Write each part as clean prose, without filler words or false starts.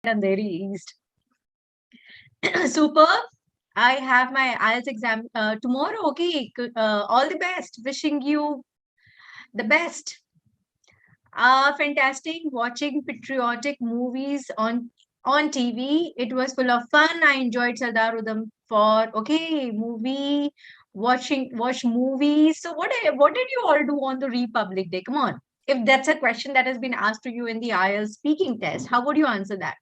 Andheri East. Super. I have my IELTS exam tomorrow. Okay. All the best. Wishing you the best. Fantastic. Watching patriotic movies on TV. It was full of fun. I enjoyed Sardar Udham for watch movies. So what did you all do on the Republic Day? Come on. If that's a question that has been asked to you in the IELTS speaking test, how would you answer that?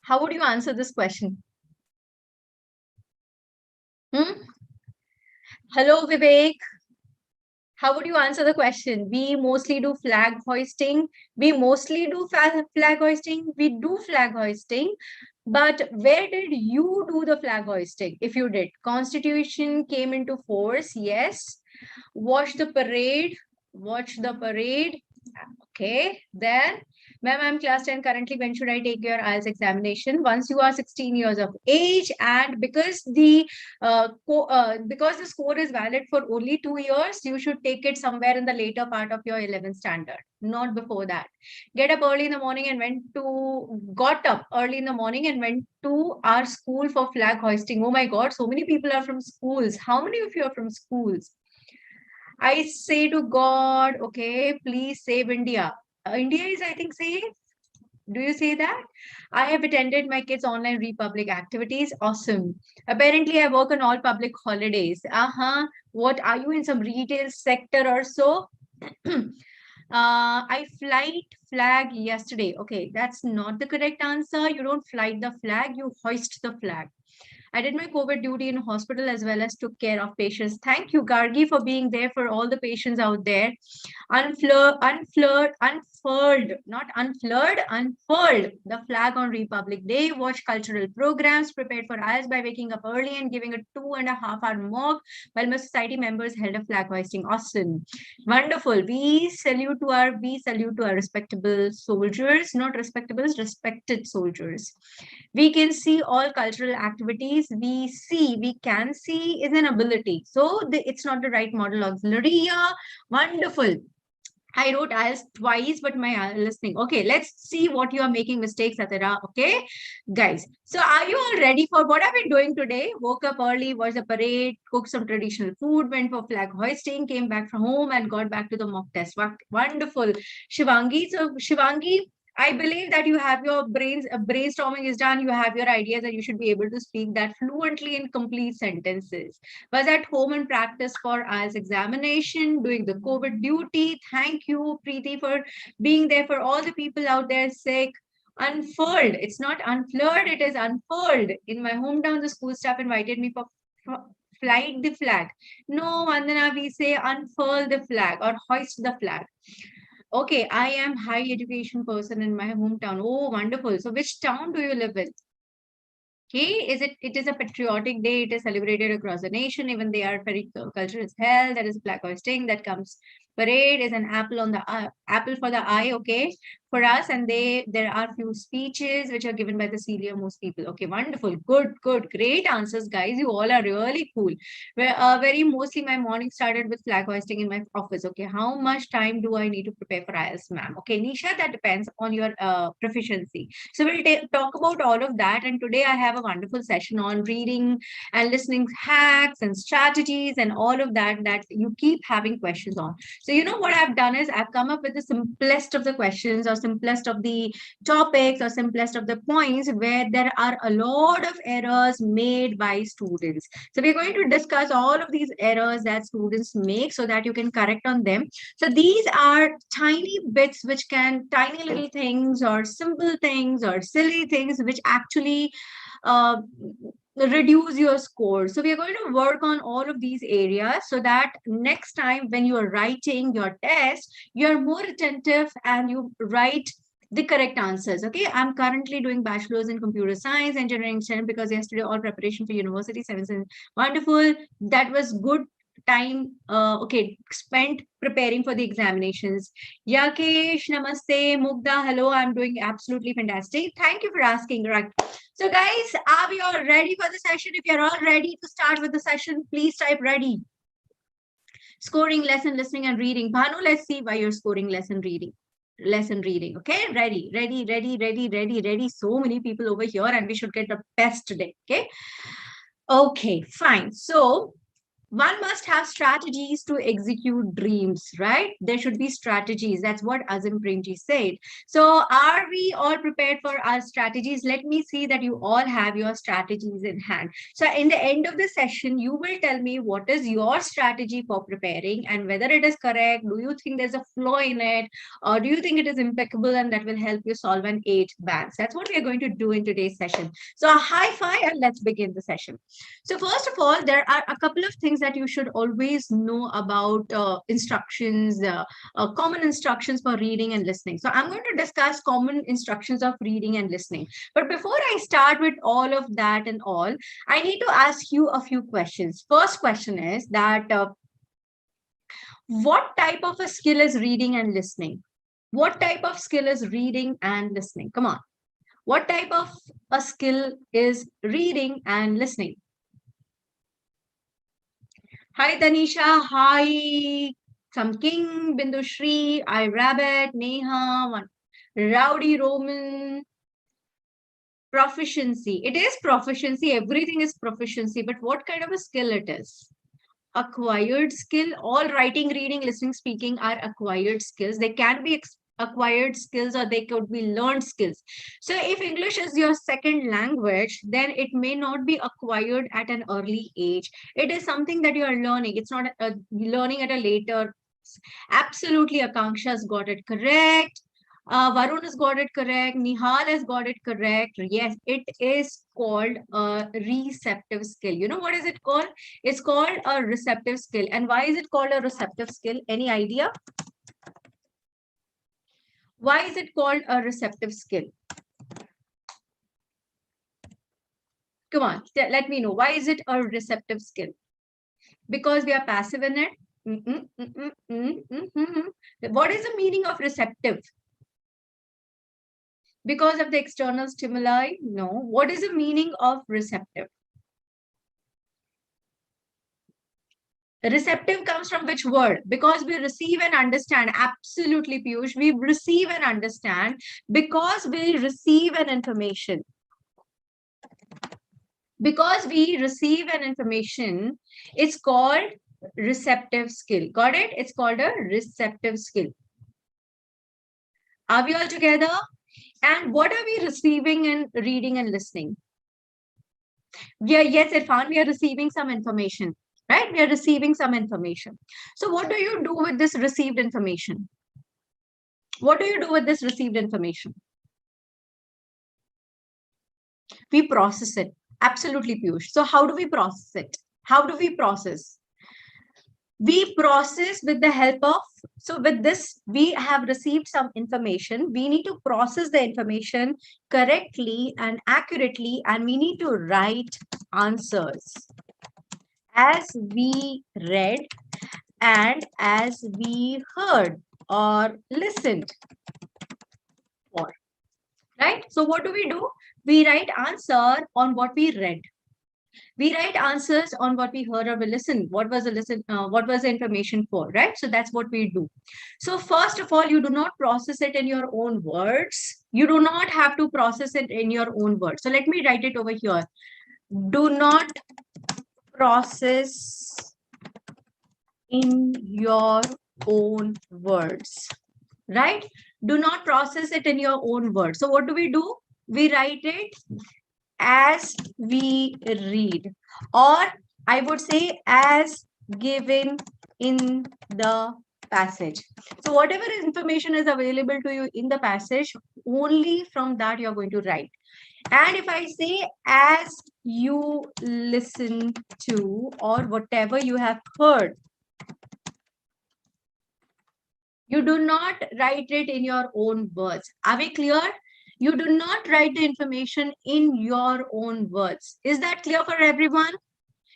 How would you answer this question? Hello, Vivek. How would you answer the question? We mostly do flag hoisting. We mostly do flag hoisting. We do flag hoisting. But where did you do the flag hoisting? If you did, Constitution came into force. Yes. Watch the parade. Watch the parade. Okay. Then, ma'am, I'm class 10 currently. When should I take your IELTS examination? Once you are 16 years of age, and because the score is valid for only 2 years, you should take it somewhere in the later part of your 11th standard, not before that. Got up early in the morning and went to our school for flag hoisting. Oh my God, so many people are from schools. How many of you are from schools? I say to God, okay, please save India. India is, I think, safe. Do you say that? I have attended my kids' online Republic activities. Awesome. Apparently, I work on all public holidays. What are you in some retail sector or so? I flag yesterday. Okay, that's not the correct answer. You don't flight the flag, you hoist the flag. I did my COVID duty in hospital as well as took care of patients. Thank you, Gargi, for being there for all the patients out there. Unfurled the flag on Republic Day. Watch cultural programs, prepared for IELTS by waking up early and giving a 2.5-hour mock while my society members held a flag hoisting. Awesome. Wonderful. We salute to our respectable soldiers, not respectables, respected soldiers. We can see all cultural activities. We can see is an ability. So it's not the right model auxiliary. Yeah, wonderful. I wrote IELTS twice, but my listening. Okay, let's see what you are making mistakes, Atara. Okay, guys. So are you all ready for what I've been doing today? Woke up early, watched the parade, cooked some traditional food, went for flag hoisting, came back from home and got back to the mock test. Wonderful. Shivangi. So Shivangi, I believe that you have your brainstorming is done. You have your ideas and you should be able to speak that fluently in complete sentences. Was at home and practice for IELTS examination, doing the COVID duty. Thank you, Preeti, for being there for all the people out there sick. Unfurled. It's not unfurled, it is unfurled. In my hometown, the school staff invited me for flight the flag. No, Vandana, we say unfurl the flag or hoist the flag. Okay, I am high education person in my hometown. Oh, wonderful. So which town do you live in? Okay, it is a patriotic day. It is celebrated across the nation. Even they are very culture is held. That is black hoisting that comes. Parade is an apple on the apple for the eye. Okay, for us, and there are few speeches which are given by the senior most people. Okay, wonderful, good, great answers, guys. You all are really cool. Very mostly my morning started with flag hoisting in my office. Okay, how much time do I need to prepare for IELTS, ma'am? Okay, Nisha, that depends on your proficiency. So we'll talk about all of that. And today I have a wonderful session on reading and listening hacks and strategies and all of that you keep having questions on. So you know what I've done is I've come up with the simplest of the questions or simplest of the topics or simplest of the points where there are a lot of errors made by students. So we're going to discuss all of these errors that students make so that you can correct on them. So these are tiny bits which can, tiny little things or simple things or silly things which actually reduce your score. So we are going to work on all of these areas so that next time when you are writing your test, you are more attentive and you write the correct answers. Okay, I'm currently doing bachelor's in computer science engineering because yesterday all preparation for university 7 wonderful. That was good time spent preparing for the examinations. Yakesh, namaste. Mugda, hello, I'm doing absolutely fantastic. Thank you for asking. Right, so guys, are we all ready for the session? If you're all ready to start with the session, please type ready. Scoring lesson, listening, and reading. Bhanu, let's see why you're scoring lesson reading. Lesson reading. Okay, ready, ready, ready, ready, ready, ready. So many people over here, and we should get the best today. Okay. Okay, fine. So one must have strategies to execute dreams, right? There should be strategies. That's what Azim Premji said. So are we all prepared for our strategies? Let me see that you all have your strategies in hand. So in the end of the session, you will tell me what is your strategy for preparing and whether it is correct. Do you think there's a flaw in it? Or do you think it is impeccable and that will help you solve an 8 bands? That's what we are going to do in today's session. So a high five and let's begin the session. So first of all, there are a couple of things that you should always know about instructions, common instructions for reading and listening. So I'm going to discuss common instructions of reading and listening. But before I start with all of that and all, I need to ask you a few questions. First question is that what type of a skill is reading and listening? What type of skill is reading and listening? Come on. What type of a skill is reading and listening? Hi, Tanisha. Hi, some King, Bindushri, I Rabbit, Neha, one Rowdy Roman. Proficiency. It is proficiency. Everything is proficiency. But what kind of a skill it is? Acquired skill. All writing, reading, listening, speaking are acquired skills. They can be acquired skills or they could be learned skills. So if English is your second language, then it may not be acquired at an early age. It is something that you are learning. It's not learning at a later. Absolutely, Akanksha's got it correct. Varun has got it correct. Nihal has got it correct. Yes, it is called a receptive skill. You know what is it called? It's called a receptive skill. And why is it called a receptive skill? Any idea? Why is it called a receptive skill? Come on, let me know. Why is it a receptive skill? Because we are passive in it. What is the meaning of receptive? Because of the external stimuli? No. What is the meaning of receptive? Receptive comes from which word? Because we receive and understand. Absolutely, Piyush. We receive and understand because we receive an information. Because we receive an information, it's called receptive skill. Got it? It's called a receptive skill. Are we all together? And what are we receiving in reading and listening? Yes, Irfan, we are receiving some information, right? We are receiving some information. So what do you do with this received information? What do you do with this received information? We process it. Absolutely, Piyush. So how do we process it? How do we process? We process with the help of, so with this, we have received some information. We need to process the information correctly and accurately, and we need to write answers as we read and as we heard or listened for, right? So what do? We write answer on what we read. We write answers on what we heard or we listened. What was the information for, right? So that's what we do. So first of all, you do not process it in your own words. You do not have to process it in your own words. So let me write it over here. Do not process in your own words, right? Do not process it in your own words. So what do? We write it as we read, or I would say as given in the passage. So whatever information is available to you in the passage, only from that you're going to write. And if I say as you listen to, or whatever you have heard, you do not write it in your own words. Are we clear? You do not write the information in your own words. Is that clear for everyone?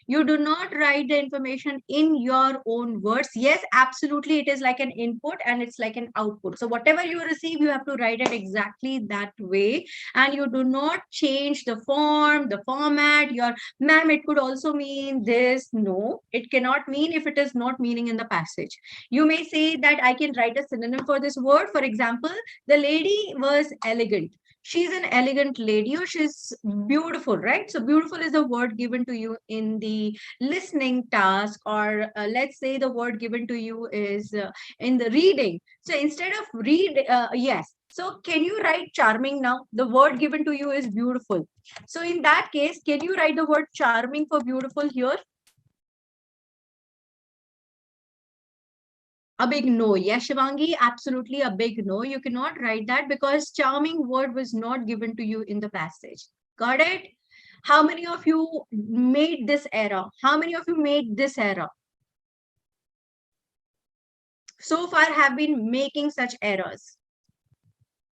You do not write the information in your own words. Yes, absolutely, it is like an input and it's like an output. So whatever you receive, you have to write it exactly that way, and you do not change the form, the format. Your ma'am, it could also mean this. No, it cannot mean if it is not meaning in the passage. You may say that I can write a synonym for this word. For example, the lady was elegant. She's an elegant lady, or she's beautiful, right? So beautiful is the word given to you in the listening task, or let's say the word given to you is in the reading. So instead of read, yes. So can you write charming now? The word given to you is beautiful. So in that case, can you write the word charming for beautiful here? A big no. Yes, Shivangi, absolutely a big no. You cannot write that because charming word was not given to you in the passage. Got it? How many of you made this error? How many of you made this error? So far have been making such errors.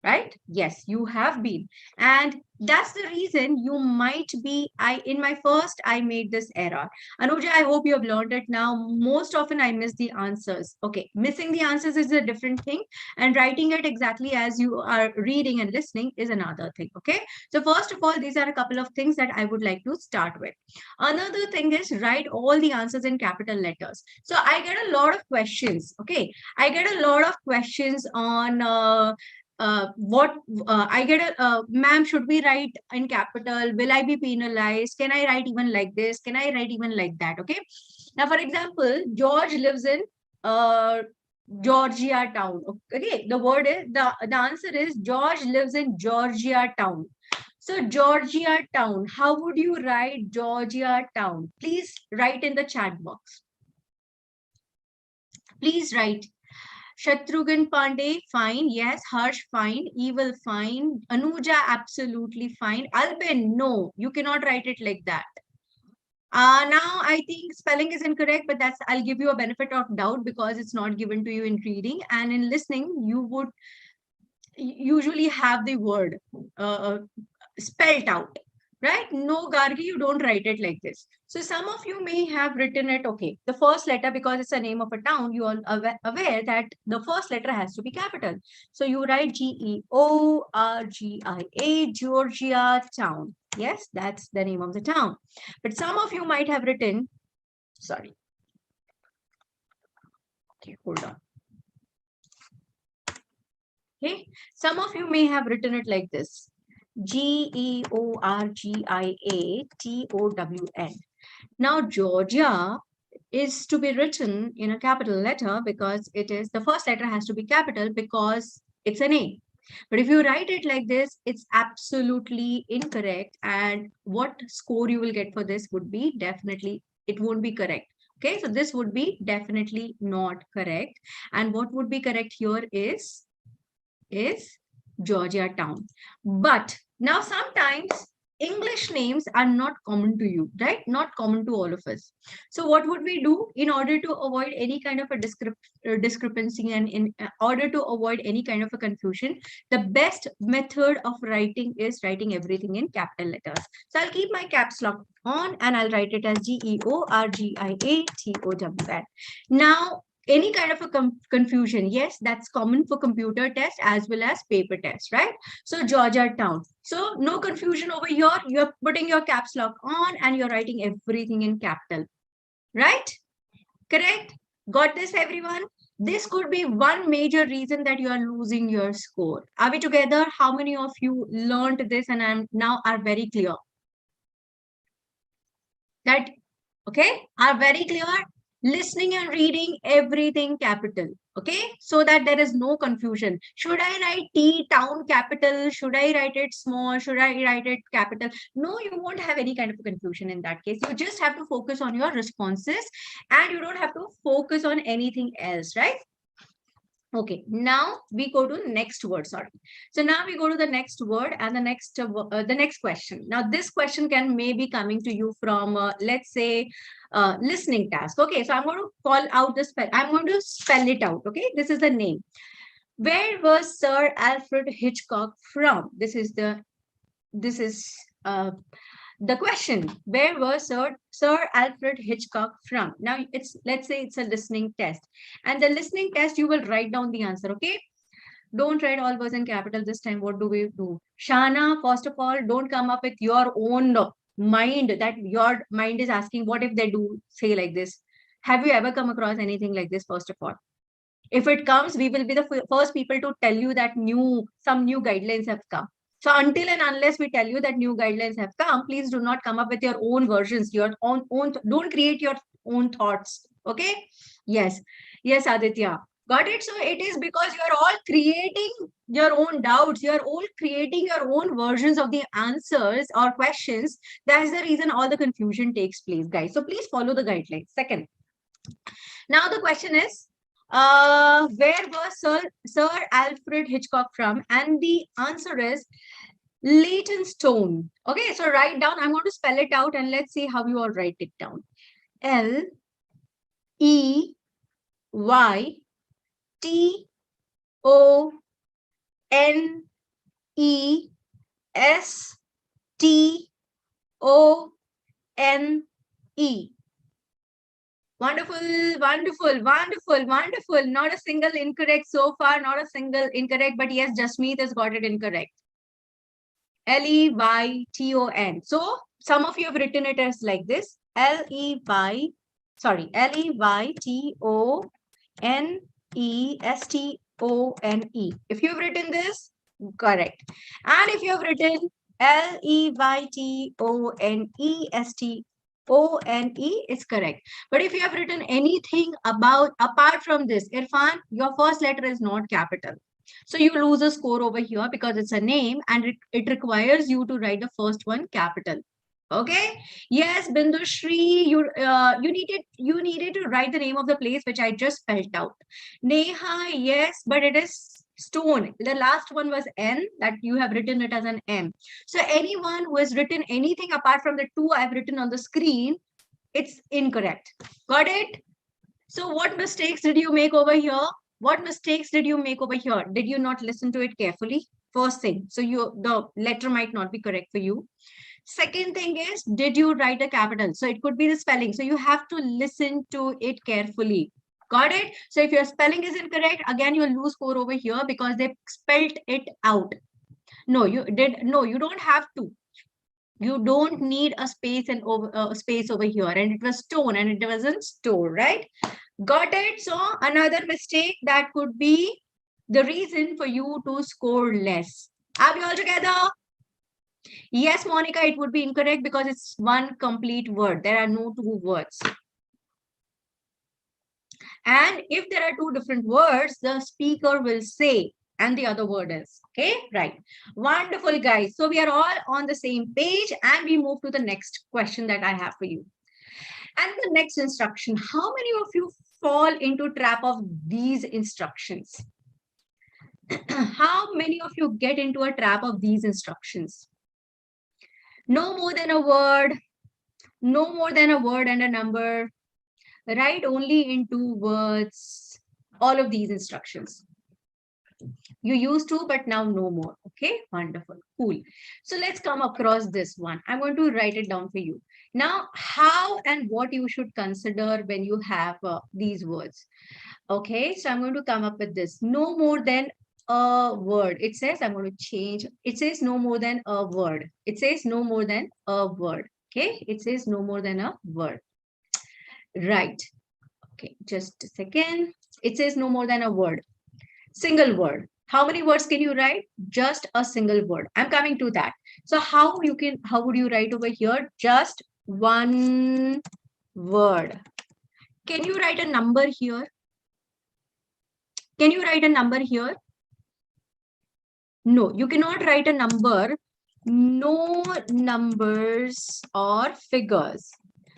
Right? Yes, you have been. And that's the reason you might be, in my first, I made this error. Anuja, I hope you have learned it now. Most often I miss the answers. Okay, missing the answers is a different thing, and writing it exactly as you are reading and listening is another thing. Okay, so first of all, these are a couple of things that I would like to start with. Another thing is write all the answers in capital letters. So I get a lot of questions. Okay, I get a lot of questions on what I get a ma'am, should we write in capital? Will I be penalized? Can I write even like this? Can I write even like that? Okay. Now, for example, George lives in uh, Georgia town. Okay, the word is the answer is George lives in Georgia town. So Georgia town, how would you write Georgia town? Please write in the chat box. Please write. Shatrughan Pandey, fine. Yes. Harsh, fine. Evil, fine. Anuja, absolutely fine. Albin, no. You cannot write it like that. Now, I think spelling is incorrect, but that's, I'll give you a benefit of doubt because it's not given to you in reading. And in listening, you would usually have the word spelled out, right? No, Gargi, you don't write it like this. So some of you may have written it, okay, the first letter, because it's a name of a town, you are aware that the first letter has to be capital. So you write Georgia, Georgia town. Yes, that's the name of the town. But some of you might have written, sorry. Okay, hold on. Okay, some of you may have written it like this. Georgiatown. Now, Georgia is to be written in a capital letter because it is, the first letter has to be capital because it's an A. But if you write it like this, it's absolutely incorrect. And what score you will get for this would be definitely, it won't be correct. Okay, so this would be definitely not correct. And what would be correct here is Georgia town. But now sometimes English names are not common to you, right? Not common to all of us. So what would we do in order to avoid any kind of a discrepancy, and in order to avoid any kind of a confusion, the best method of writing is writing everything in capital letters. So I'll keep my caps lock on and I'll write it as Georgiatown. Now, any kind of a confusion, yes, that's common for computer test as well as paper test, right? So Georgia town. So no confusion over here. You're putting your caps lock on and you're writing everything in capital, right? Correct? Got this, everyone? This could be one major reason that you are losing your score. Are we together? How many of you learned this and now are very clear? That, okay, are very clear? Listening and reading everything capital, okay, so that there is no confusion. Should I write T town capital? Should I write it small? Should I write it capital? No, you won't have any kind of confusion in that case. You just have to focus on your responses and you don't have to focus on anything else, right? Okay, now we go to next word. Sorry. So now we go to the next word and the next question. Now this question can may be coming to you from let's say listening task. Okay, so I'm going to call out the spell. I'm going to spell it out. Okay, this is the name. Where was Sir Alfred Hitchcock from? This is The question, where was Sir Alfred Hitchcock from? Now let's say it's a listening test. And the listening test, you will write down the answer, okay? Don't write all words in capital this time. What do we do? Shana, first of all, don't come up with your own mind that your mind is asking, what if they do say like this? Have you ever come across anything like this, first of all? If it comes, we will be the first people to tell you that some new guidelines have come. So until and unless we tell you that new guidelines have come, please do not come up with your own versions, your own don't create your own thoughts. Okay? Yes. Yes, Aditya. Got it? So it is because you're all creating your own doubts, you're all creating your own versions of the answers or questions. That's the reason all the confusion takes place, guys. So please follow the guidelines. Second, now the question is, where was Sir Alfred Hitchcock from? And the answer is Leytonstone. Okay, so write down. I'm going to spell it out and let's see how you all write it down. Leytonstone. Wonderful, wonderful, wonderful, wonderful. Not a single incorrect so far, not a single incorrect, but yes, Jasmeet has got it incorrect. Leyton. So some of you have written it as like this. Leytonestone. If you've written this, correct. And if you have written Leytonestone, is correct. But if you have written anything apart from this, Irfan, your first letter is not capital. So you lose a score over here because it's a name and it requires you to write the first one capital. Okay. Yes, Bindushri, you needed to write the name of the place which I just spelled out. Neha, yes, but it is stone. The last one was N, that you have written it as an M. So anyone who has written anything apart from the two I've written on the screen, it's incorrect. Got it? So what mistakes did you make over here? What mistakes did you make over here? Did you not listen to it carefully? First thing. So the letter might not be correct for you. Second thing is, did you write a capital? So it could be the spelling. So you have to listen to it carefully. Got it? So if your spelling is incorrect, again, you'll lose score over here because they spelled it out. No, you don't have to. You don't need a space and space over here. And it was stone and it wasn't store, right? Got it? So another mistake that could be the reason for you to score less. Are we all together? Yes, Monica, it would be incorrect because it's one complete word. There are no two words. And if there are two different words, the speaker will say, and the other word is, okay, right. Wonderful, guys. So we are all on the same page and we move to the next question that I have for you. And the next instruction, how many of you fall into trap of these instructions? How many of you get into a trap of these instructions? No more than a word, no more than a word and a number, write only in 2 words, all of these instructions. You used to, but now no more. Okay, wonderful, cool. So let's come across this one. I'm going to write it down for you. Now, how and what you should consider when you have these words. Okay, so I'm going to come up with this. No more than a word. It says, I'm going to change. It says no more than a word. It says no more than a word. Okay, it says no more than a word. Right. Okay, just a second. It says no more than a word. Single word. How many words can you write? Just a single word. I'm coming to that. So how would you write over here? Just one word. Can you write a number here? Can you write a number here? No, you cannot write a number. No numbers or figures.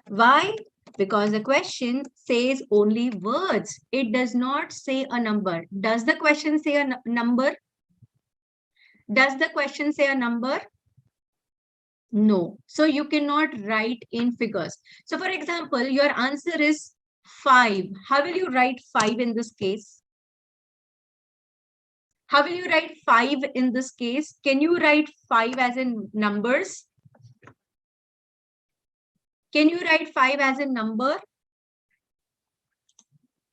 Why? Because the question says only words. It does not say a number. Does the question say a number? Does the question say a number? No. So you cannot write in figures. So for example, your answer is 5. How will you write 5 in this case? How will you write 5 in this case? Can you write 5 as in numbers? Can you write 5 as a number?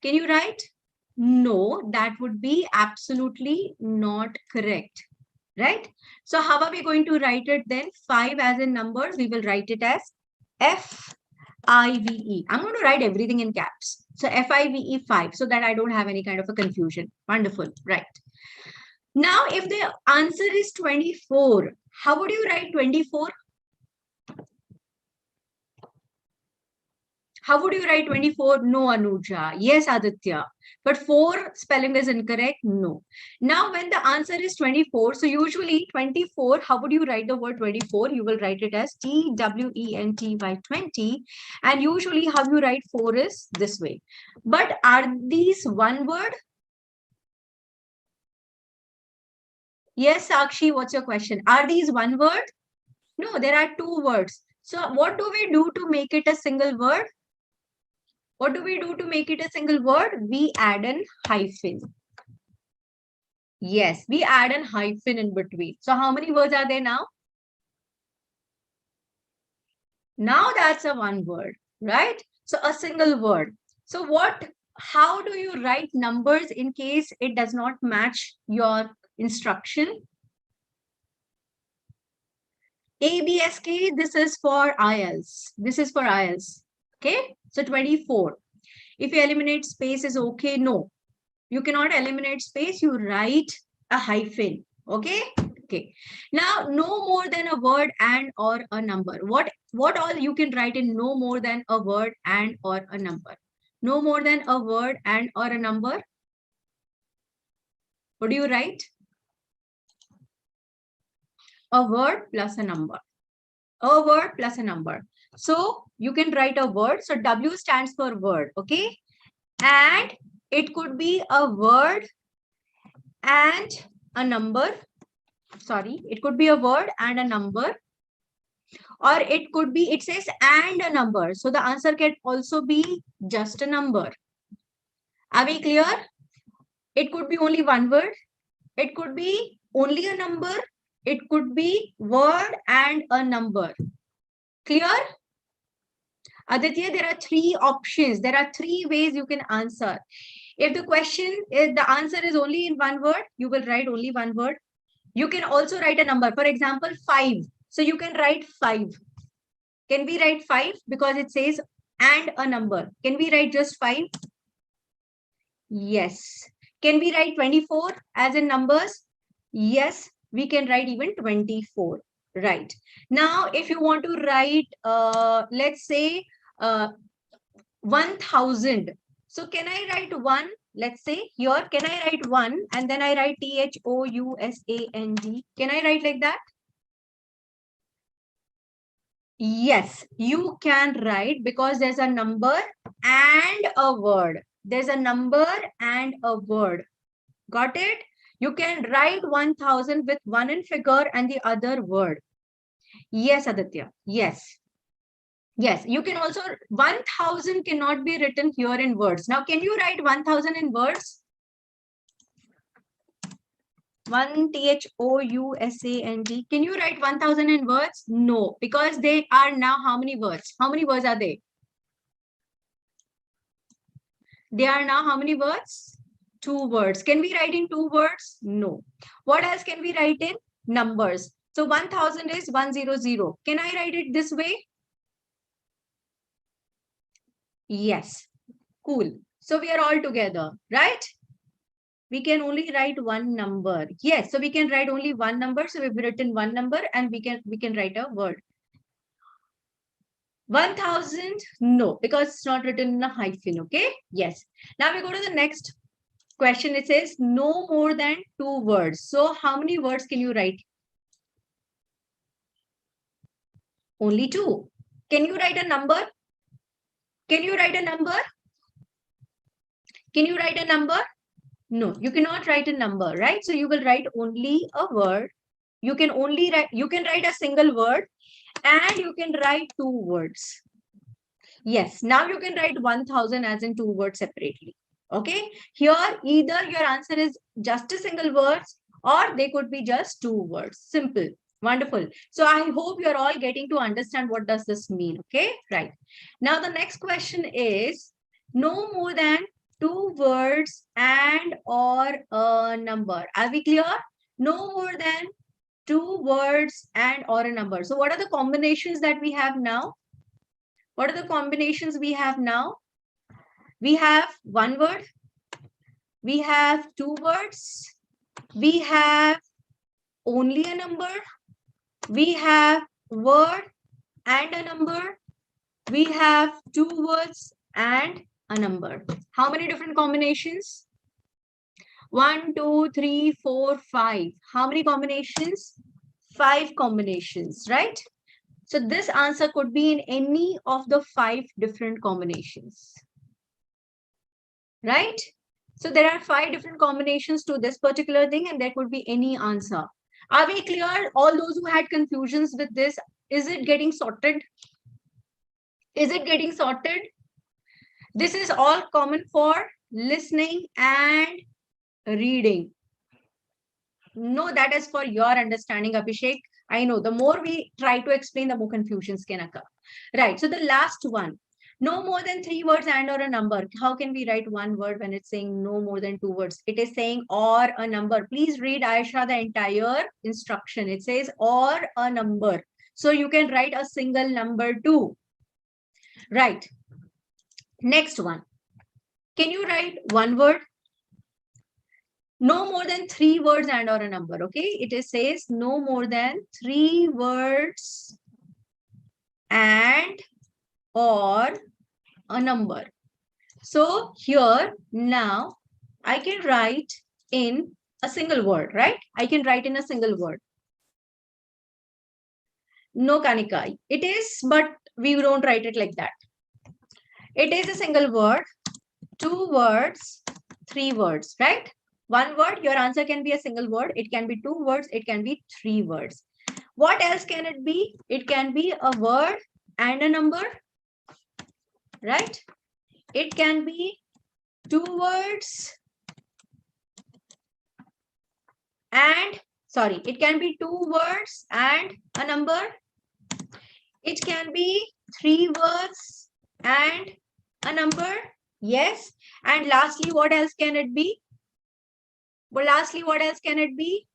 Can you write? No, that would be absolutely not correct, right? So how are we going to write it then? 5 as in numbers, we will write it as F-I-V-E. I'm going to write everything in caps. So F-I-V-E 5, so that I don't have any kind of a confusion. Wonderful, right? Now, if the answer is 24, how would you write 24? How would you write 24? No, Anuja. Yes, Aditya. But 4 spelling is incorrect. No. Now, when the answer is 24, so usually 24, how would you write the word 24? You will write it as T-W-E-N-T-Y 20. And usually how you write 4 is this way. But are these one word? Yes, Sakshi, what's your question? Are these one word? No, there are 2 words. So what do we do to make it a single word? What do we do to make it a single word? We add an hyphen. Yes, we add an hyphen in between. So how many words are there now? Now that's a one word, right? So a single word. So how do you write numbers in case it does not match your instruction? ABSK, this is for IELTS. This is for IELTS. Okay, so 24. If you eliminate space is okay, no. You cannot eliminate space, you write a hyphen. Okay. Okay. Now, no more than a word and or a number. What all you can write in no more than a word and or a number? No more than a word and or a number. What do you write? A word plus a number. A word plus a number. So you can write a word. So W stands for word. Okay. And it could be a word and a number. Sorry, it could be a word and a number, or it could be, it says and a number. So the answer can also be just a number. Are we clear? It could be only one word. It could be only a number. It could be word and a number. Clear? Aditya, there are 3 options. There are 3 ways you can answer. If the answer is only in one word, you will write only one word. You can also write a number. For example, 5. So you can write 5. Can we write 5? Because it says and a number. Can we write just 5? Yes. Can we write 24 as in numbers? Yes, we can write even 24. Right. Now, if you want to write, let's say, 1000. So can I write 1? Let's say here, can I write 1 and then I write THOUSAND? Can I write like that? Yes, you can write because there's a number and a word. There's a number and a word. Got it? You can write 1000 with one in figure and the other word. Yes, Aditya. Yes. Yes, you can also, 1000 cannot be written here in words. Now, can you write 1000 in words? 1 THOUSAND. Can you write 1000 in words? No, because they are now how many words? How many words are they? They are now how many words? 2 words. Can we write in 2 words? No. What else can we write in? Numbers. So 1000 is 100. Can I write it this way? Yes. Cool. So we are all together, right? We can only write one number. Yes, so we can write only one number. So we've written one number and we can write a word. 1000, no, because it's not written in a hyphen, okay? Yes. Now we go to the next question. It says no more than 2 words. So how many words can you write? Only 2. Can you write a number? Can you write a number? Can you write a number? No, you cannot write a number, right? So you will write only a word. You can write a single word and you can write 2 words. Yes, now you can write 1000 as in 2 words separately. Okay, here either your answer is just a single word or they could be just 2 words. Simple. Wonderful. So I hope you're all getting to understand what does this mean. Okay, right. Now the next question is no more than 2 words and or a number. Are we clear? No more than 2 words and or a number. So what are the combinations that we have now? What are the combinations we have now? We have 1 word. We have 2 words. We have only a number. We have word and a number. We have 2 words and a number. How many different combinations? 1, 2, 3, 4, 5. How many combinations? 5 combinations, right? So this answer could be in any of the 5 different combinations, right? So there are 5 different combinations to this particular thing, and there could be any answer. Are we clear? All those who had confusions with this, is it getting sorted? Is it getting sorted? This is all common for listening and reading. No, that is for your understanding, Abhishek. I know the more we try to explain, the more confusions can occur. Right. So the last one, no more than 3 words and or a number. How can we write 1 word when it's saying no more than 2 words? It is saying or a number. Please read, Aisha, the entire instruction. It says or a number. So you can write a single number too. Right. Next one. Can you write 1 word? No more than 3 words and or a number. Okay. It says no more than 3 words and or a number. So here now I can write in a single word, right? I can write in a single word. No, Kanika. It is, but we don't write it like that. It is a single word, 2 words, 3 words, right? 1 word, your answer can be a single word. It can be 2 words. It can be 3 words. What else can it be? It can be a word and a number, right? It can be 2 words and, sorry, it can be 2 words and a number. It can be 3 words and a number. Yes. And lastly, what else can it be? Well, lastly, what else can it be?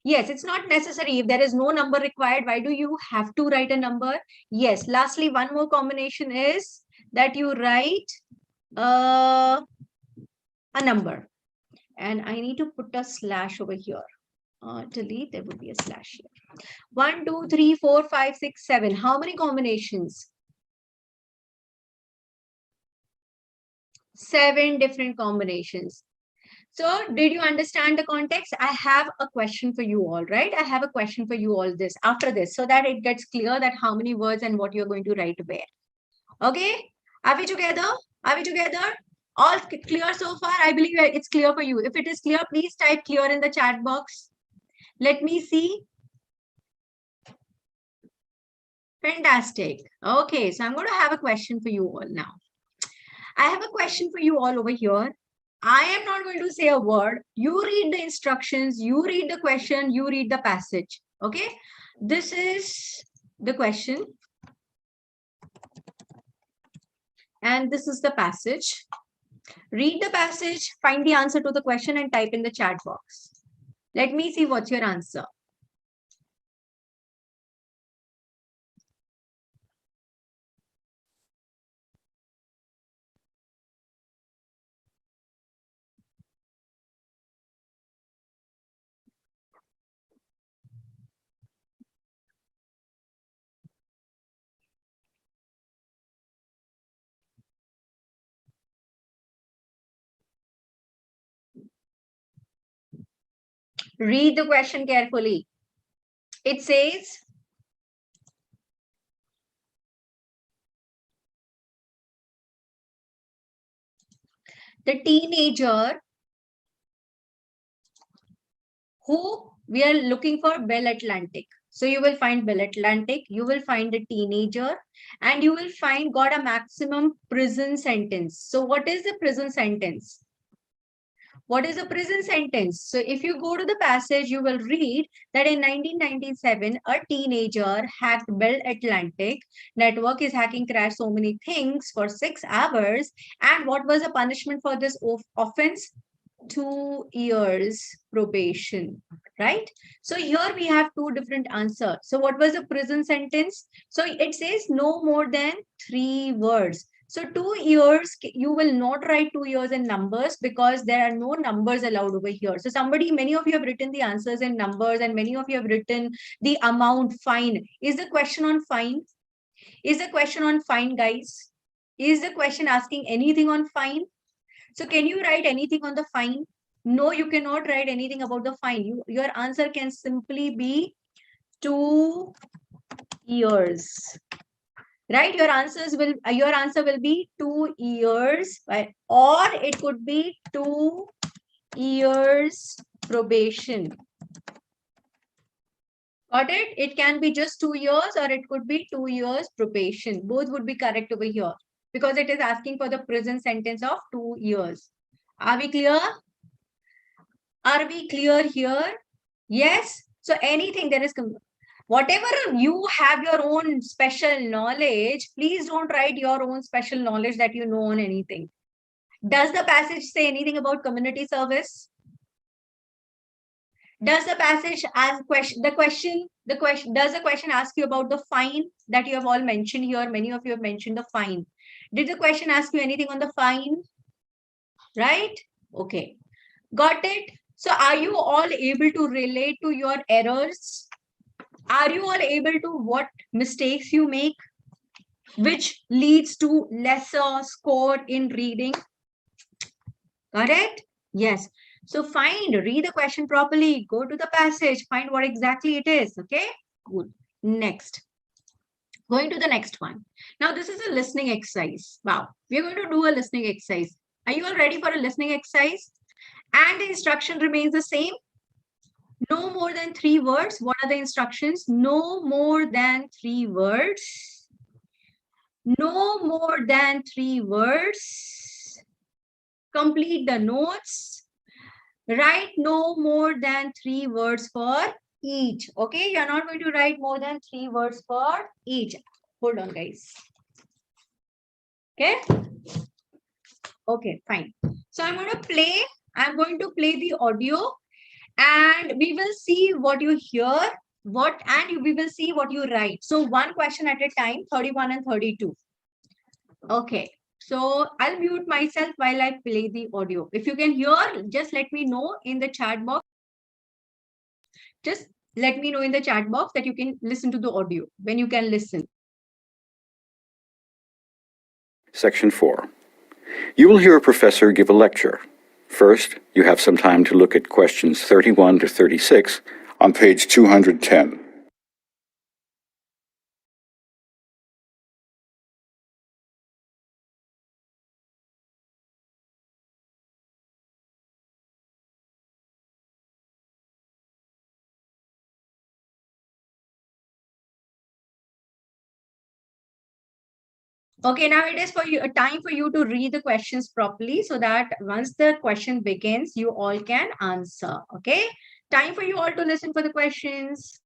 Yes, it's not necessary. If there is no number required, why do you have to write a number? Yes. Lastly, one more combination is that you write a number. And I need to put a slash over here. Delete, there would be a slash here. 1, 2, 3, 4, 5, 6, 7. How many combinations? 7 different combinations. So did you understand the context? I have a question for you all, right? I have a question for you all this after this, so that it gets clear that how many words and what you're going to write where. Okay? Are we together? Are we together? All clear so far? I believe it's clear for you. If it is clear, please type clear in the chat box. Let me see. Fantastic. Okay, so I'm going to have a question for you all now. I have a question for you all over here. I am not going to say a word. You read the instructions, you read the question, you read the passage. Okay, this is the question. And this is the passage. Read the passage, find the answer to the question and type in the chat box. Let me see what's your answer. Read the question carefully. It says, the teenager who we are looking for Bell Atlantic. So you will find Bell Atlantic, you will find a teenager, and you will find got a maximum prison sentence. So what is the prison sentence? What is a present sentence? So if you go to the passage, you will read that in 1997, a teenager hacked Bell Atlantic. Network is hacking crashed so many things for 6 hours. And what was the punishment for this offense? 2 years probation, right? So here we have two different answers. So what was the present sentence? So it says no more than 3 words. So 2 years, you will not write 2 years in numbers because there are no numbers allowed over here. So many of you have written the answers in numbers and many of you have written the amount fine. Is the question on fine? Is the question on fine, guys? Is the question asking anything on fine? So can you write anything on the fine? No, you cannot write anything about the fine. Your answer can simply be 2 years. Right? Your answer will be 2 years, right? Or it could be 2 years probation. Got it? It can be just 2 years or it could be 2 years probation. Both would be correct over here because it is asking for the present sentence of 2 years. Are we clear? Are we clear here? Yes. So anything there is, whatever you have your own special knowledge, please don't write your own special knowledge that you know on anything. Does the passage say anything about community service? Does the passage ask question? Does the question ask you about the fine that you have all mentioned here? Many of you have mentioned the fine. Did the question ask you anything on the fine? Right? Okay. Got it? So are you all able to relate to your errors? Are you all able to what mistakes you make, which leads to lesser score in reading? Correct? Yes. So read the question properly, go to the passage, find what exactly it is. Okay, good. Next. Going to the next one. Now, this is a listening exercise. Wow. We're going to do a listening exercise. Are you all ready for a listening exercise? And the instruction remains the same. No more than 3 words. What are the instructions? No more than 3 words. No more than 3 words. Complete the notes. Write no more than 3 words for each. Okay, you're not going to write more than 3 words for each. Hold on, guys. Okay. Okay, fine. So I'm going to play the audio and we will see what you hear, we will see what you write. So one question at a time, 31 and 32. Okay. So I'll mute myself while I play the audio. If you can hear, just let me know in the chat box. Just let me know in the chat box that you can listen to the audio when you can listen. Section 4. You will hear a professor give a lecture. First, you have some time to look at questions 31 to 36 on page 210. Okay, now it is for you a time for you to read the questions properly so that once the question begins, you all can answer. Okay, time for you all to listen for the questions.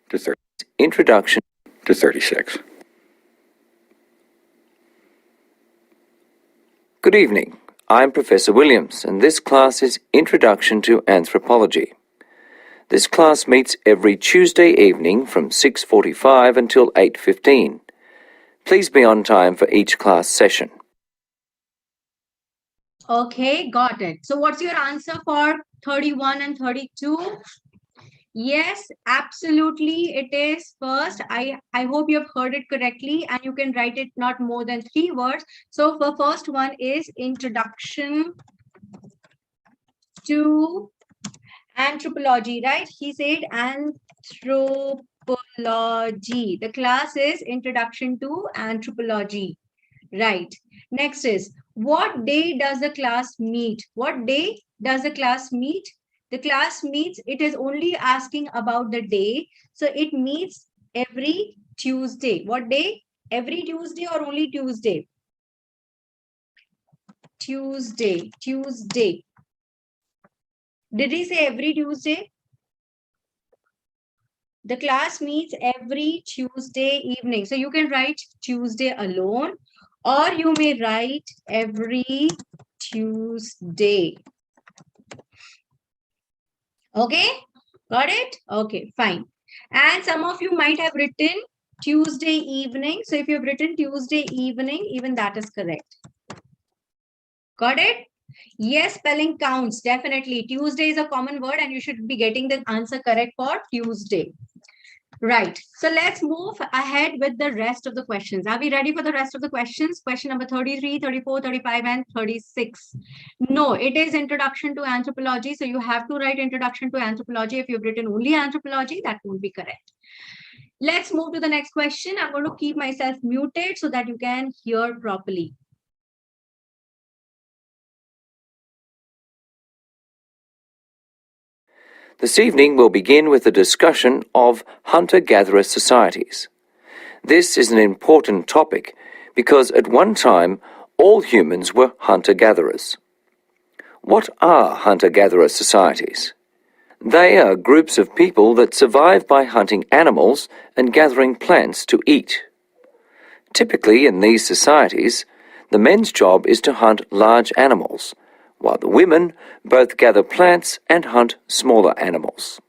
To 30. Introduction to 36. Good evening. I'm Professor Williams, and this class is Introduction to Anthropology. This class meets every Tuesday evening from 6:45 until 8:15. Please be on time for each class session. Okay, got it. So what's your answer for 31 and 32? Yes, absolutely. It is first. I hope you have heard it correctly, and you can write it not more than 3 words. So the first one is introduction to anthropology, right? He said anthropology. The class is introduction to anthropology, right? Next is, what day does the class meet? What day does the class meet? The class meets, it is only asking about the day. So it meets every Tuesday. What day? Every Tuesday or only Tuesday? Tuesday. Tuesday. Did he say every Tuesday? The class meets every Tuesday evening. So you can write Tuesday alone, or you may write every Tuesday. Okay, got it? Okay, fine. And some of you might have written Tuesday evening. So if you've written Tuesday evening, even that is correct. Got it? Yes, spelling counts, definitely. Tuesday is a common word and you should be getting the answer correct for Tuesday. Right. So let's move ahead with the rest of the questions. Are we ready for the rest of the questions? Question number 33, 34, 35, and 36. No, it is introduction to anthropology. So you have to write introduction to anthropology. If you've written only anthropology, that won't be correct. Let's move to the next question. I'm going to keep myself muted so that you can hear properly. This evening we'll begin with a discussion of hunter-gatherer societies. This is an important topic because at one time all humans were hunter-gatherers. What are hunter-gatherer societies? They are groups of people that survive by hunting animals and gathering plants to eat. Typically in these societies, the men's job is to hunt large animals, while the women both gather plants and hunt smaller animals.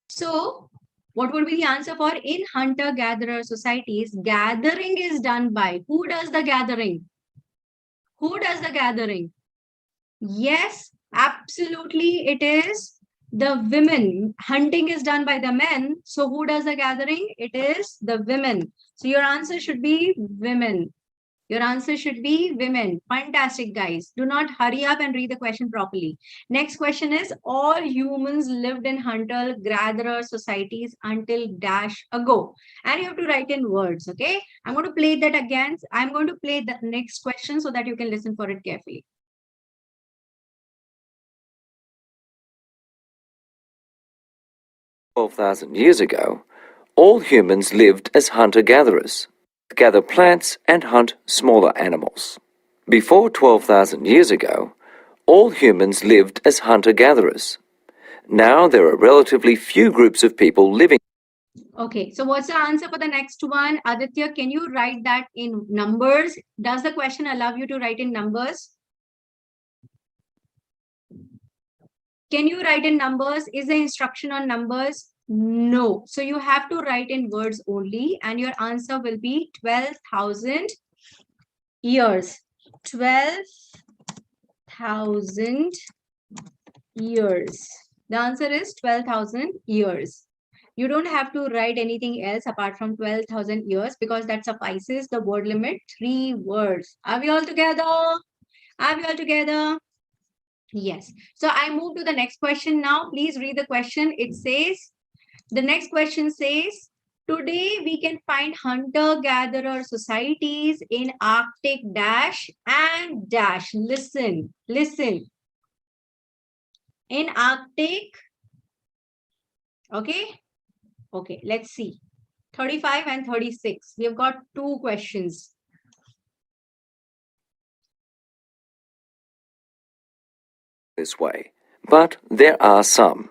So what would be the answer for in hunter-gatherer societies? Gathering is done by who does the gathering? Who does the gathering? Yes, absolutely. It is the women. Hunting is done by the men. So who does the gathering? It is the women. So your answer should be women. Your answer should be women. Fantastic, guys. Do not hurry up and read the question properly. Next question is, all humans lived in hunter-gatherer societies until dash ago. And you have to write in words, okay? I'm going to play that again. I'm going to play the next question so that you can listen for it carefully. 12,000 years ago, all humans lived as hunter-gatherers, gather plants and hunt smaller animals. Before 12,000 years ago, all humans lived as hunter-gatherers. Now there are relatively few groups of people living. Okay, so what's the answer for the next one? Aditya, can you write that in numbers? Does the question allow you to write in numbers? Can you write in numbers? Is the instruction on numbers? No. So you have to write in words only, and your answer will be 12,000 years. 12,000 years. The answer is 12,000 years. You don't have to write anything else apart from 12,000 years because that suffices the word limit, 3 words. Are we all together? Are we all together? Yes. So I move to the next question now. Please read the question. It says, the next question says, today we can find hunter-gatherer societies in Arctic dash and dash. Listen, listen. In Arctic, okay? Okay, let's see. 35 and 36. We have got 2 questions. This way, but there are some.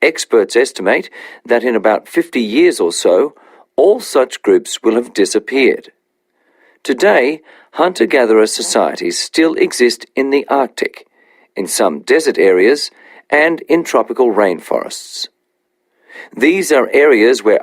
Experts estimate that in about 50 years or so, all such groups will have disappeared. Today, hunter-gatherer societies still exist in the Arctic, in some desert areas, and in tropical rainforests. These are areas where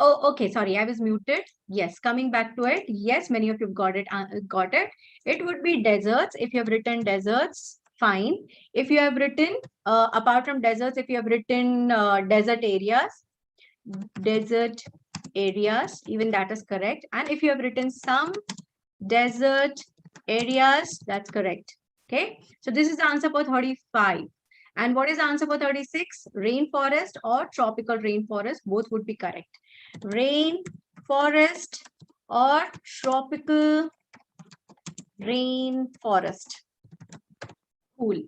Oh, okay. Sorry, I was muted. Yes, coming back to it. Yes, many of you got it. Got it. It would be deserts. If you have written deserts, fine. If you have written, apart from deserts, if you have written desert areas, even that is correct. And if you have written some desert areas, that's correct. Okay. So this is the answer for 35. And what is the answer for 36? Rainforest or tropical rainforest, both would be correct. Rainforest or tropical rainforest. Cool.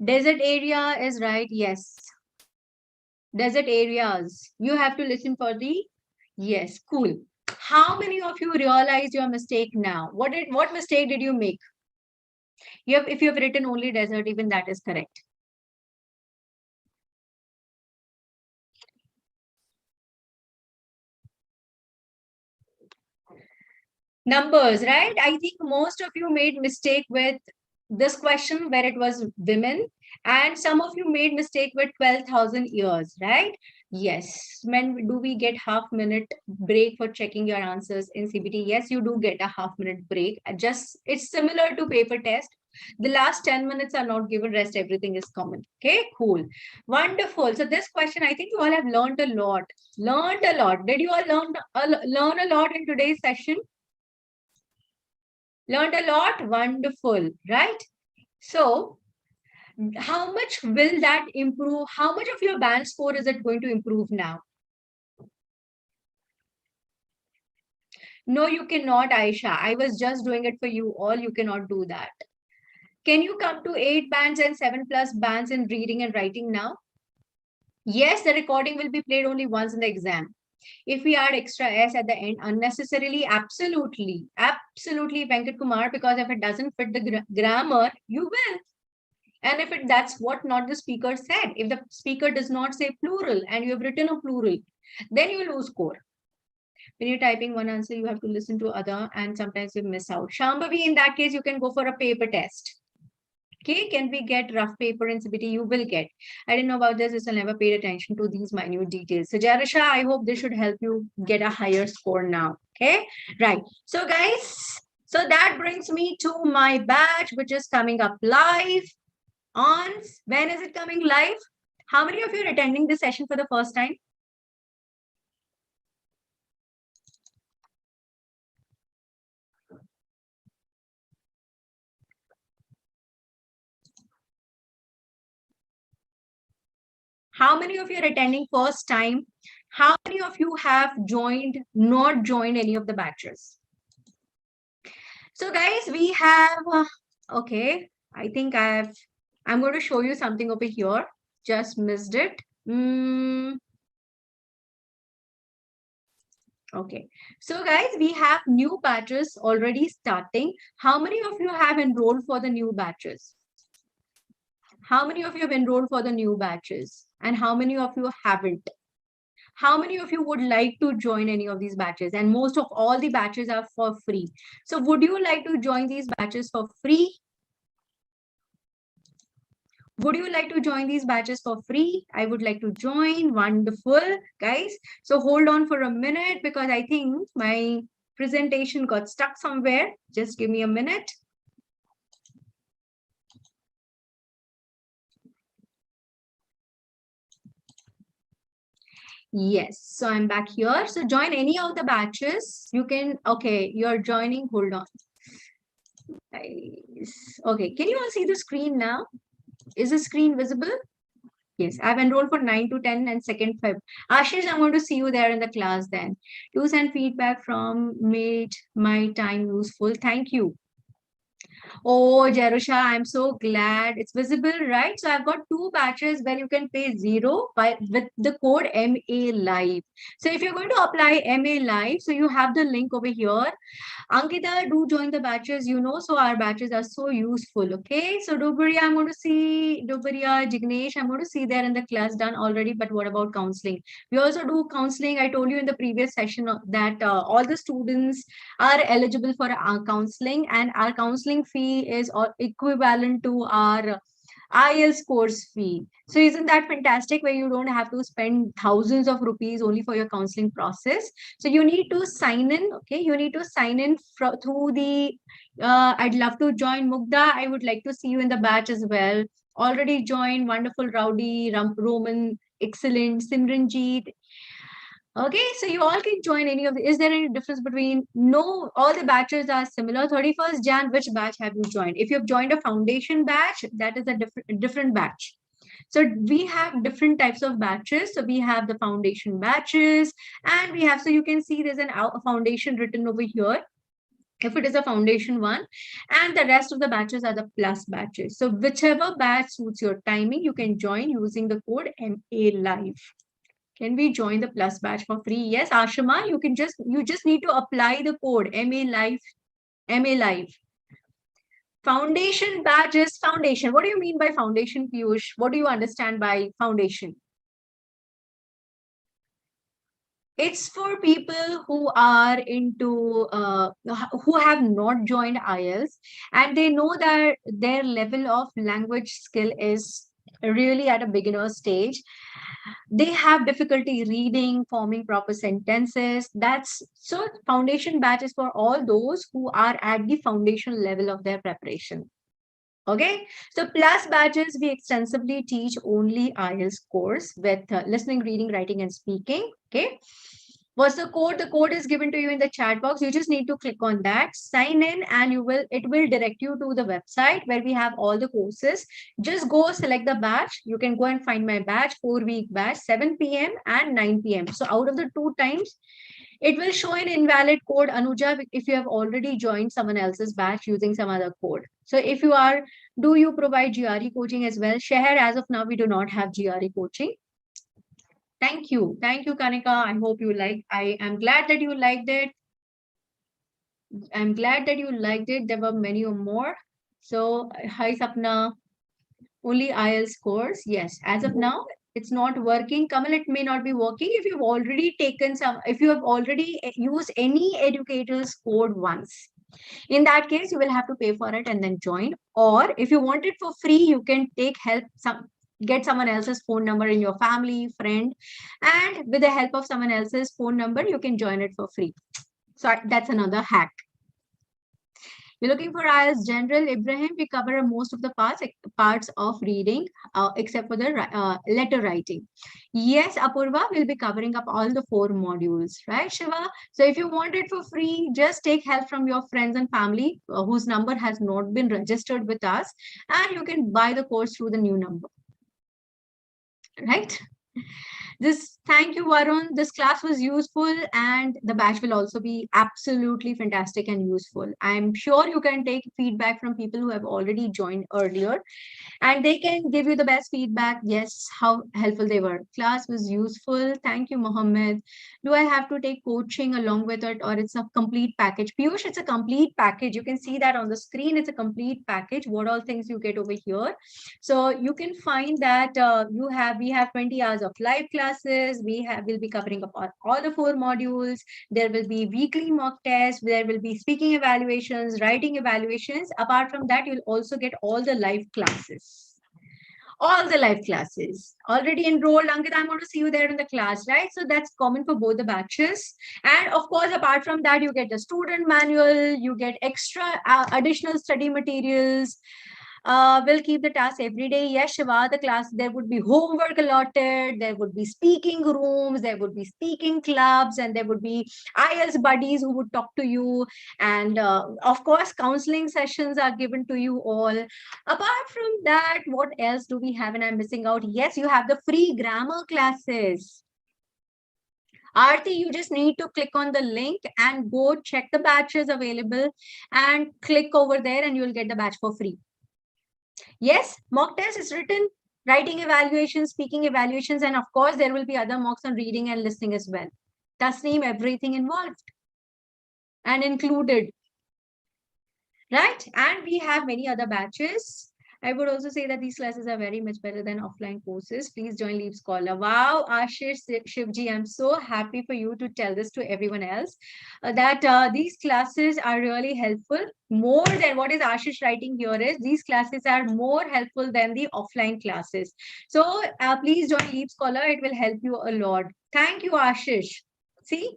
Desert area is right. Yes. Desert areas. You have to listen for the yes. Cool. How many of you realized your mistake now? What mistake did you make? If you have written only desert, even that is correct. Numbers, right? I think most of you made mistake with this question where it was women, and some of you made mistake with 12,000 years, right? Yes. When do we get half-minute break for checking your answers in CBT? Yes, you do get a half-minute break. Just it's similar to paper test. The last 10 minutes are not given, rest everything is common. Okay, cool. Wonderful. So this question, I think you all have learned a lot. Learned a lot. Did you all learn a lot in today's session? Learned a lot? Wonderful, right? So how much will that improve? How much of your band score is it going to improve now? No, you cannot, Aisha. I was just doing it for you all. You cannot do that. Can you come to 8 bands and 7+ bands in reading and writing now? Yes, the recording will be played only once in the exam. If we add extra S at the end unnecessarily, absolutely, Venkat Kumar, because if it doesn't fit the grammar, you will. And if that's what not the speaker said, if the speaker does not say plural and you have written a plural, then you lose score. When you're typing one answer, you have to listen to other and sometimes you miss out. Shambhavi, in that case, you can go for a paper test. Okay, can we get rough paper in CBT? You will get. I didn't know about this. I never paid attention to these minute details. So Jarisha, I hope this should help you get a higher score now. Okay, right. So guys, so that brings me to my batch, which is coming up live on, when is it coming live? How many of you are attending this session for the first time? How many of you are attending first time? How many of you have not joined any of the batches? So guys, we have, okay, I think I'm going to show you something over here. Just missed it. Okay, so guys, we have new batches already starting. How many of you have enrolled for the new batches? How many of you have enrolled for the new batches? And how many of you haven't? How many of you would like to join any of these batches? And most of all the batches are for free. So would you like to join these batches for free? Would you like to join these batches for free? I would like to join. Wonderful, guys. So hold on for a minute because I think my presentation got stuck somewhere. Just give me a minute. Yes, so I'm back here. So join any of the batches. You can, okay, you're joining. Hold on. Okay, can you all see the screen now? Is the screen visible? Yes, I've enrolled for 9 to 10 and 2nd Feb. Ashish, I'm going to see you there in the class then. Do send feedback from made my time useful. Thank you. Oh, Jerusha, I'm so glad it's visible, right? So I've got 2 batches where you can pay 0 with the code MA Live. So if you're going to apply MA Live, so you have the link over here. Ankita, do join the batches, so our batches are so useful, okay? So Dubaria, I'm going to see, Jignesh, I'm going to see there in the class done already, but what about counseling? We also do counseling. I told you in the previous session that all the students are eligible for counseling, and our counseling fee is equivalent to our IELTS course fee. So isn't that fantastic, where you don't have to spend thousands of rupees only for your counseling process? So you need to sign in. Okay, you need to sign in through the I'd love to join. Mugda, I would like to see you in the batch as well. Already joined. Wonderful. Rowdy, Roman, excellent. Simranjeet. Okay, so you all can join any of the. Is there any difference between? No, all the batches are similar. 31st Jan, which batch have you joined? If you've joined a foundation batch, that is a different batch. So we have different types of batches. So we have the foundation batches, and we have, so you can see there's a foundation written over here, if it is a foundation one, and the rest of the batches are the plus batches. So whichever batch suits your timing, you can join using the code MA Live. Can we join the plus batch for free? Yes, Ashima, you just need to apply the code MA Live. MA Live. Foundation batch is foundation. What do you mean by foundation, Piyush? What do you understand by foundation? It's for people who are into who have not joined IELTS, and they know that their level of language skill is really at a beginner stage. They have difficulty reading, forming proper sentences. That's so foundation batch is for all those who are at the foundation level of their preparation. Okay, so plus batches, we extensively teach only IELTS course with listening, reading, writing, and speaking. Okay, what's the code? The code is given to you in the chat box. You just need to click on that, sign in, and it will direct you to the website where we have all the courses. Just go select the batch. You can go and find my batch, 4-week batch, 7 p.m. and 9 p.m. So out of the 2 times, it will show an invalid code, Anuja, if you have already joined someone else's batch using some other code. So if you are, do you provide GRE coaching as well? Share, as of now, we do not have GRE coaching. Thank you. Thank you, Kanika. I hope you like. I am glad that you liked it. I'm glad that you liked it. There were many more. So, hi, Sapna. Only IELTS course. Yes, as of now, it's not working. Kamal, it may not be working if you've already taken if you have already used any educator's code once. In that case, you will have to pay for it and then join. Or if you want it for free, you can take help, get someone else's phone number in your family, friend, and with the help of someone else's phone number, you can join it for free. So that's another hack. You're looking for IELTS General, Ibrahim. We cover most of the parts of reading, except for the letter writing. Yes, Apurva will be covering up all the 4 modules, right, Shiva? So if you want it for free, just take help from your friends and family whose number has not been registered with us, and you can buy the course through the new number, right? Thank you, Varun. This class was useful, and the batch will also be absolutely fantastic and useful. I'm sure you can take feedback from people who have already joined earlier, and they can give you the best feedback. Yes, how helpful they were. Class was useful. Thank you, Mohammed. Do I have to take coaching along with it, or it's a complete package? Piyush, it's a complete package. You can see that on the screen. It's a complete package. What all things you get over here. So you can find that we have 20 hours of live classes. We'll be covering up all the 4 modules. There will be weekly mock tests. There will be speaking evaluations, writing evaluations. Apart from that, you'll also get all the live classes. All the live classes. Already enrolled, Ankit, I'm going to see you there in the class, right? So that's common for both the batches. And of course, apart from that, you get the student manual, you get extra additional study materials. We'll keep the task every day. Yes, Shiva, the class, there would be homework allotted, there would be speaking rooms, there would be speaking clubs, and there would be IELTS buddies who would talk to you. And of course, counseling sessions are given to you all. Apart from that, what else do we have? And I'm missing out. Yes, you have the free grammar classes. Aarti, you just need to click on the link and go check the batches available and click over there, and you'll get the batch for free. Yes, mock test is written, writing evaluations, speaking evaluations, and of course, there will be other mocks on reading and listening as well. Tasneem, everything involved and included, right? And we have many other batches. I would also say that these classes are very much better than offline courses. Please join LeapScholar. Wow, Ashish Shivji, I'm so happy for you to tell this to everyone else that these classes are really helpful. More than what is Ashish writing here is these classes are more helpful than the offline classes. So please join LeapScholar. It will help you a lot. Thank you, Ashish. See?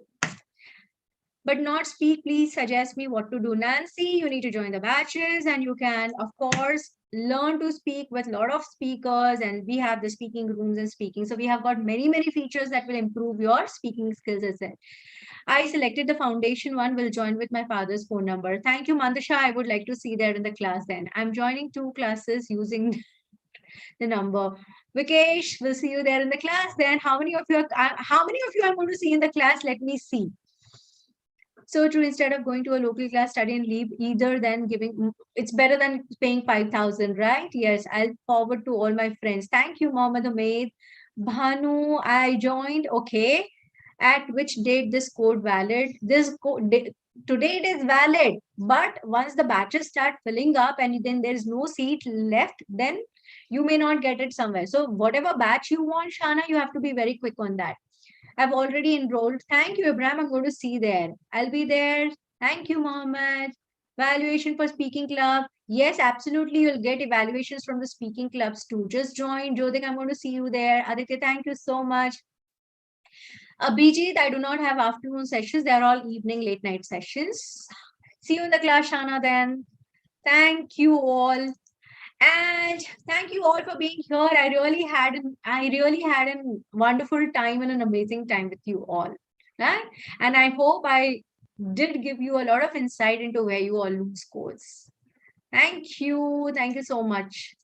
But not speak, please suggest me what to do. Nancy, you need to join the batches and you can, of course, learn to speak with a lot of speakers, and we have the speaking rooms and speaking. So we have got many features that will improve your speaking skills as well. I selected the foundation one, will join with my father's phone number. Thank you, Mandasha. I would like to see that in the class then. I'm joining 2 classes using the number. Vikesh, we'll see you there in the class then. How many of you I'm going to see in the class? Let me see. So true, instead of going to a local class, study and leave, either than giving, it's better than paying 5,000, right? Yes, I'll forward to all my friends. Thank you, Mohammed Umaid. Bhanu, I joined. Okay. At which date this code valid? This code, today it is valid. But once the batches start filling up and then there's no seat left, then you may not get it somewhere. So whatever batch you want, Shana, you have to be very quick on that. I've already enrolled. Thank you, Abraham. I'm going to see there. I'll be there. Thank you, Mohammed. Evaluation for speaking club. Yes, absolutely. You'll get evaluations from the speaking clubs too. Just join. Jyotik, I'm going to see you there. Aditya, thank you so much. Abhijit, I do not have afternoon sessions. They're all evening late night sessions. See you in the class, Shana, then. Thank you all. And thank you all for being here. I really had a wonderful time and an amazing time with you all. Right? And I hope I did give you a lot of insight into where you all lose scores. Thank you. Thank you so much.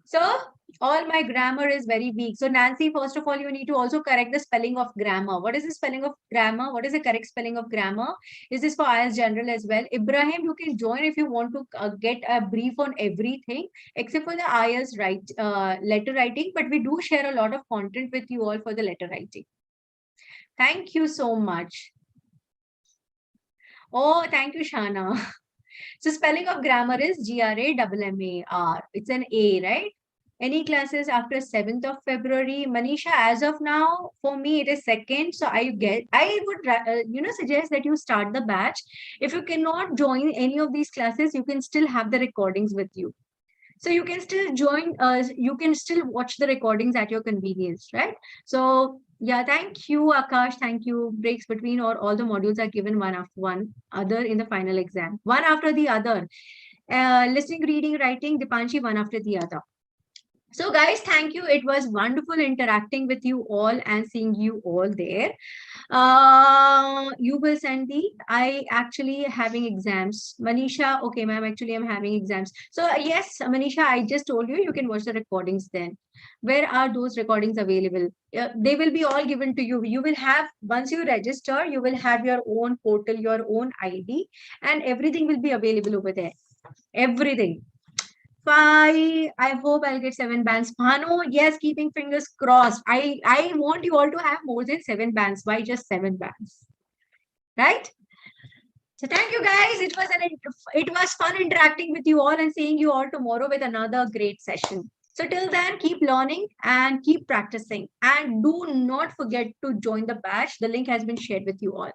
So all my grammar is very weak. So Nancy, first of all, you need to also correct the spelling of grammar. What is the spelling of grammar? What is the correct spelling of grammar? Is this for IELTS General as well? Ibrahim, you can join if you want to get a brief on everything except for the IELTS letter writing. But we do share a lot of content with you all for the letter writing. Thank you so much. Oh, thank you, Shana. So spelling of grammar is GRAMMAR. It's an A, right? Any classes after 7th of February? Manisha, as of now, for me, it is 2nd. So I would, suggest that you start the batch. If you cannot join any of these classes, you can still have the recordings with you. So you can still join, you can still watch the recordings at your convenience, right? So yeah, thank you, Akash. Thank you. Breaks between or all the modules are given one after one other in the final exam. One after the other. Listening, reading, writing, Dipanshi, one after the other. So guys, thank you. It was wonderful interacting with you all and seeing you all there. You will send I actually having exams. Manisha, okay, ma'am, actually I'm having exams. So yes, Manisha, I just told you, you can watch the recordings then. Where are those recordings available? They will be all given to you. You will have, once you register, you will have your own portal, your own ID, and everything will be available over there. Everything. I hope I'll get 7 bands. Bhanu, yes, keeping fingers crossed. I want you all to have more than 7 bands. Why just 7 bands? Right? So thank you guys. It was fun interacting with you all and seeing you all tomorrow with another great session. So till then, keep learning and keep practicing. And do not forget to join the batch. The link has been shared with you all.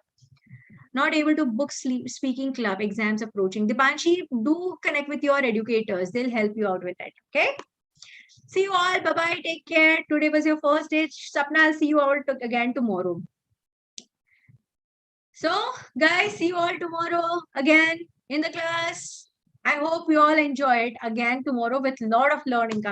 Not able to book speaking club, exams approaching. Dipanshi, do connect with your educators. They'll help you out with it. Okay. See you all. Bye-bye. Take care. Today was your first day. Sapna, I'll see you all again tomorrow. So, guys, see you all tomorrow again in the class. I hope you all enjoy it again tomorrow with a lot of learning.